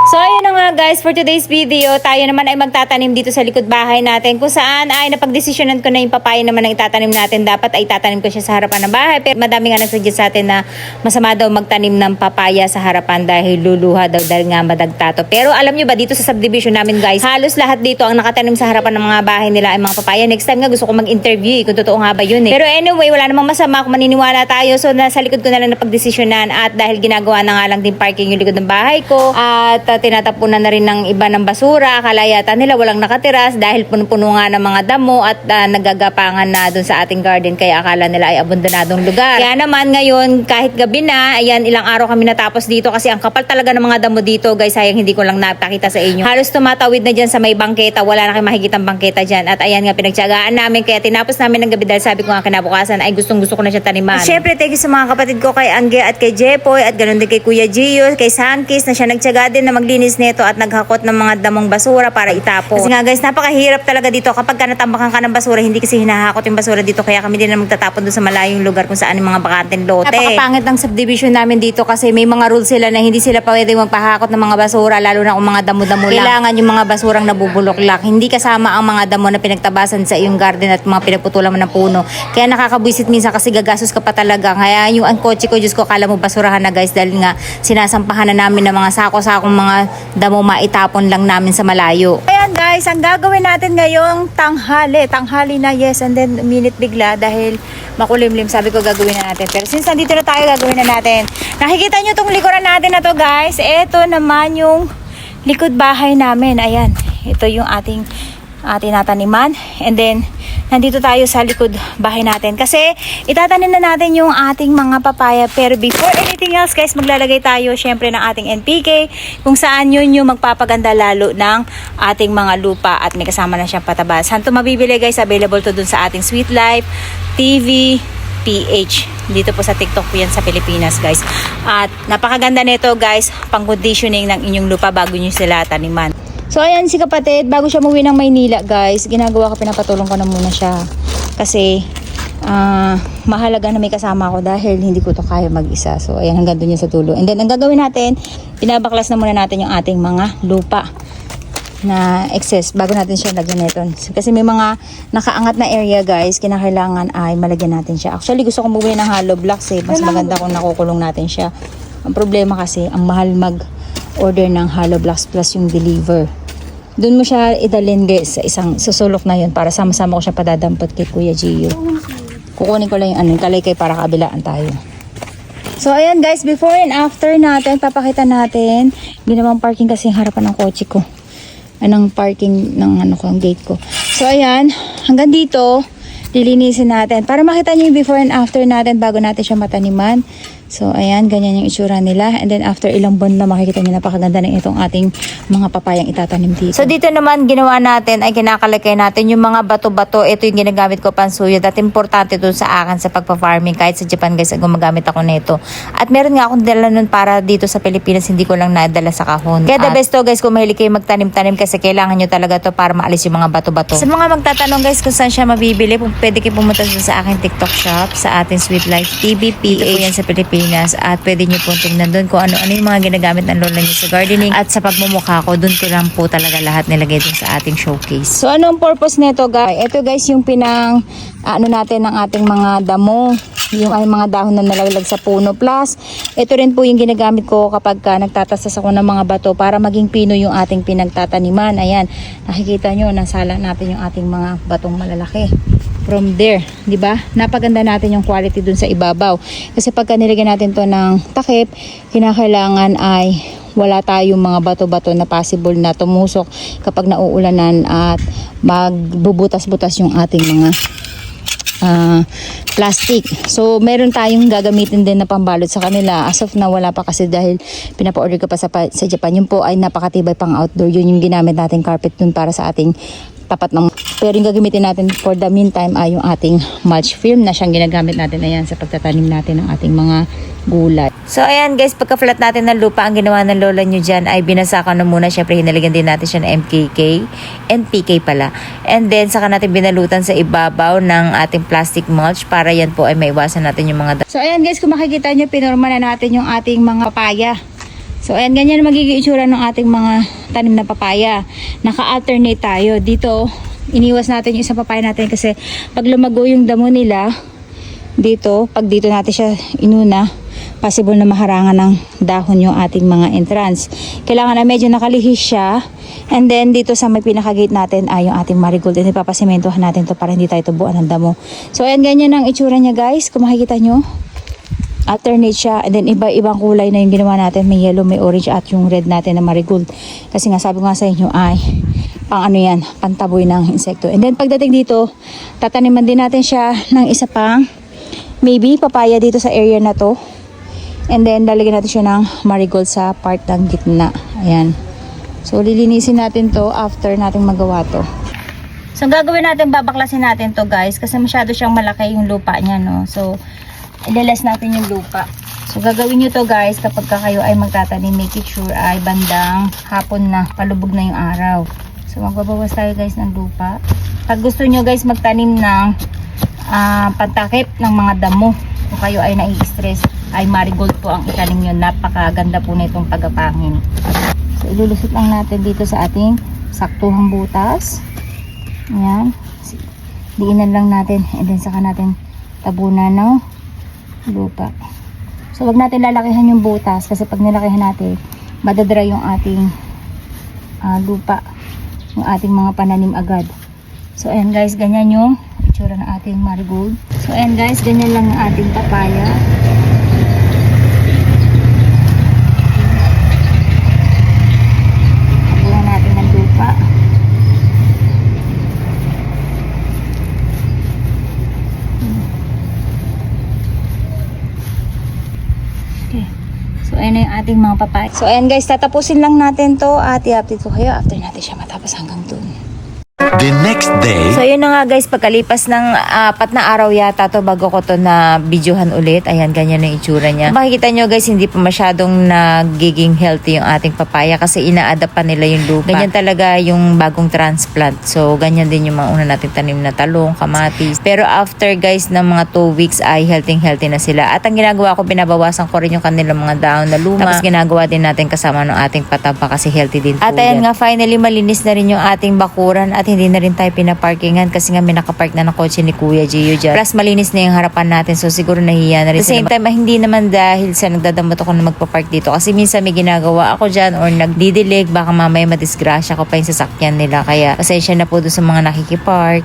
So ayun na nga guys, for today's video, tayo naman ay magtatanim dito sa likod bahay natin, kung saan ay napagdesisyonan ko na yung papaya naman ang itatanim natin. Dapat ay tatanim ko siya sa harapan ng bahay, pero madami nga nagsuggest sa atin na masama daw magtanim ng papaya sa harapan dahil luluha daw, dahil nga madagtato. Pero alam nyo ba, dito sa subdivision namin guys, halos lahat dito ang nakatanim sa harapan ng mga bahay nila ay mga papaya. Next time nga gusto ko mag-interview kung totoo nga ba yun eh. Pero anyway, wala namang masama kung maniniwala tayo. So nasa likod ko na lang napagdesisyonan, at dahil ginagawa na nga lang din parking yung likod ng bahay ko, at tinatapunan na rin ng iba ng basura. Akala yata nila walang nakatiras dahil puno-puno nga ng mga damo at nagagapangan na dun sa ating garden, kaya akala nila ay abandonadong lugar. Kaya naman ngayon, kahit gabi na, ayan, ilang araw kami natapos dito kasi ang kapal talaga ng mga damo dito guys. Sayang hindi ko lang napakita sa inyo. Halos tumatawid na dyan sa may bangketa, wala na kayo makikitang bangketa dyan. At ayan nga, pinagtiyagaan namin, kaya tinapos namin ng gabi dahil sabi ko nga kinabukasan ay gustong gusto ko na siya taniman. Siyempre, thank you sa mga kapatid ko, kay Angge at kay Jepoy, at ganoon din kay Kuya Gio, kay Sankis, na siya nagtiyaga din na maglinis nito at naghakot ng mga damong basura para itapon. Kasi nga guys, napakahirap talaga dito kapag natambakan ka ng basura, hindi kasi hinahakot yung basura dito, kaya kami din na magtatapon doon sa malayong lugar kung saan yung mga bakanteng lote. Napakapangit ng subdivision namin dito kasi may mga rules sila na hindi sila pwedeng magpahakot ng mga basura, lalo na kung mga damo-damo lang. Kailangan yung mga basurang nabubulok-lak, hindi kasama ang mga damo na pinagtabasan sa iyong garden at mga pinagputulan mo ng puno. Kaya nakakabwisit minsan kasi gagastos ka pa talaga. Kaya yung ang kotse ko, Diyos ko, kala mo basurahan na guys, dahil nga sinasampahan na namin ng mga sako-sakong mga damo, maitapon lang namin sa malayo. Ayan guys, ang gagawin natin ngayong tanghali na, yes, and then minute bigla dahil makulimlim, sabi ko gagawin na natin. Pero since nandito na tayo, gagawin na natin. Nakikita nyo tong likuran natin na to guys, ito naman yung likod bahay namin. Ayan, ito yung ating nataniman, and then nandito tayo sa likod bahay natin kasi itatanim na natin yung ating mga papaya. Pero before anything else guys, maglalagay tayo syempre ng ating NPK, kung saan yun yung magpapaganda lalo ng ating mga lupa, at may kasama na siyang pataba. Saan to mabibili guys? Available to dun sa ating Sweet Life TV PH. Dito po sa TikTok po yan sa Pilipinas guys. At napakaganda nito guys, pang conditioning ng inyong lupa bago nyo sila taniman. So ayan si kapatid, bago siya umuwi ng Maynila guys, ginagawa ko, pinapatulong ko na muna siya. Kasi mahalaga na may kasama ako dahil hindi ko to kaya mag-isa. So ayan, hanggang doon yan sa tulo. And then ang gagawin natin, pinabaklas na muna natin yung ating mga lupa na excess bago natin siya lagyan nito. Kasi may mga nakaangat na area guys, kinakailangan ay malagyan natin siya. Actually gusto ko bumili ng hollow blocks eh. Mas maganda kung nakukulong natin siya. Ang problema kasi, ang mahal mag-order ng hollow blocks plus yung deliver. Doon mo siya idalhin guys sa isang susulok na yun para sama-sama ko siya padadampot kay Kuya Gio. Kukunin ko lang yung kalaykay para kabilaan tayo. So ayan guys, before and after natin, papakita natin ginawang parking kasi yung harapan ng kotse ko. Anong parking ng ang gate ko. So ayan, hanggang dito lilinisin natin para makita niyo yung before and after natin bago natin siya mataniman. So ayan, ganyan yung itsura nila, and then after ilang buwan na makikita niyo napakaganda ng itong ating mga papayang itatanim dito. So dito naman ginawa natin ay kinakalagay natin yung mga bato-bato. Ito yung ginagamit ko pansuyod at importante dun sa akin sa pagpa-farming. Kahit sa Japan guys, gumagamit ako nito. At meron nga akong dala nun para dito sa Pilipinas, hindi ko lang nadala sa kahon. Kaya the best to guys, kung mahilig kayo magtanim-tanim kasi kailangan nyo talaga to para maalis yung mga bato-bato. Sa mga magtatanong guys kung saan siya mabibili, pwede kayo pumunta sa aking TikTok shop, sa ating Sweet Life TV PH yan sa Pilipinas. At pwede nyo po tingnan doon kung ano-ano yung mga ginagamit ng lola nyo sa gardening. At sa pagmumukha ko, doon ko lang po talaga lahat nilagay doon sa ating showcase. So ano ang purpose nito guys? Ito guys yung natin ng ating mga damo, yung ay mga dahon na nalaglag sa puno. Plus, ito rin po yung ginagamit ko kapag nagtatasas ako ng mga bato para maging pino yung ating pinagtataniman. Ayan, nakikita nyo, nasala natin yung ating mga batong malalaki. From there, di ba? Napaganda natin yung quality dun sa ibabaw. Kasi pagka nilagyan natin to ng takip, kinakailangan ay wala tayong mga bato-bato na possible na tumusok kapag nauulanan at magbubutas-butas yung ating mga plastic. So meron tayong gagamitin din na pambalot sa kanila. As of now wala pa kasi dahil pinapa-order ka pa sa Japan. Yun po ay napakatibay pang outdoor. Yun yung ginamit natin carpet dun para sa ating tapat ng. Pero yung gagamitin natin for the meantime ay yung ating mulch film na siyang ginagamit natin ayan sa pagtatanim natin ng ating mga gulay. So ayan guys, pagka-flat natin ng lupa, ang ginawa ng lola nyo dyan ay binasakan na muna. Syempre hinaligan din natin siya ng NPK pala. And then saka natin binalutan sa ibabaw ng ating plastic mulch para yan po ay maiwasan natin yung mga So ayan guys, kung makikita nyo, pinorma na natin yung ating mga papaya. So ayan, ganyan magiging itsura ng ating mga tanim na papaya. Naka-alternate tayo. Dito, iniwas natin yung isang papaya natin kasi pag lumago yung damo nila, dito, pag dito natin siya inuna, possible na maharangan ng dahon yung ating mga entrance. Kailangan na medyo nakalihis siya. And then dito sa may pinaka-gate natin ay yung ating marigold. And ipapasimentohan natin to para hindi tayo tubuan ng damo. So ayan, ganyan ang itsura niya guys. Kung makikita nyo, alternate siya. And then iba-ibang kulay na yung ginawa natin. May yellow, may orange at yung red natin na marigold. Kasi nga sabi ko nga sa inyo ay pang ano yan, pantaboy ng insekto. And then pagdating dito, tataniman din natin siya ng isa pang maybe papaya dito sa area na to. And then, lalagyan natin siya ng marigold sa part ng gitna. Ayan. So, lilinisin natin to after natin magawa to. So, ang gagawin natin, babaklasin natin to guys. Kasi masyado siyang malaki yung lupa niya, no? So, ilalas natin yung lupa. So, gagawin nyo to guys kapag kayo ay magtatanim. Make it sure ay bandang hapon na. Palubog na yung araw. So, magbabawas tayo guys ng lupa. Pag gusto nyo guys magtanim ng pantakip ng mga damo, kung kayo ay nai-stress, ay marigold po ang itanim nyo. Napakaganda po na itong pagapangin. So ilulusot lang natin dito sa ating saktuhang butas. Ayan. Diinan lang natin and then saka natin tabunan ng lupa. So wag natin lalakihan yung butas kasi pag nilakihan natin, madadry yung ating lupa, yung ating mga pananim agad. So ayan guys, ganyan yung itsura ng ating marigold. So ayan guys, ganyan lang ang ating papaya. Ayan na yung ating mga papaya. So ayan guys, tatapusin lang natin to at i-update ko kayo after natin siya matapos hanggang dun. The next day. So yun na nga guys, pagkalipas ng 4 na araw yata to bago ko to na videohan ulit. Ayan, ganyan na yung itsura niya. Makikita nyo guys, hindi pa masyadong nagiging healthy yung ating papaya kasi ina-adapt pa nila yung lupa. Ganyan talaga yung bagong transplant. So ganyan din yung mga una natin tanim na talong, kamatis. Pero after guys ng mga 2 weeks ay healthy na sila. At ang ginagawa ko, binabawasan ko rin yung kanilang mga dahon na luma. Tapos ginagawa din natin kasama ng ating pataba kasi healthy din po. At ayan nga, finally malinis na rin yung ating bakuran at hindi na rin tayo pinaparkingan kasi nga may nakapark na ng kotse ni Kuya Gio dyan. Plus malinis na yung harapan natin so siguro nahiya na rin. At the same time, hindi naman dahil sa nagdadamot ako na magpapark dito kasi minsan may ginagawa ako dyan or nagdidilig, baka mamaya madisgrasya ko pa yung sasakyan nila. Kaya pasensya na po doon sa mga nakikipark.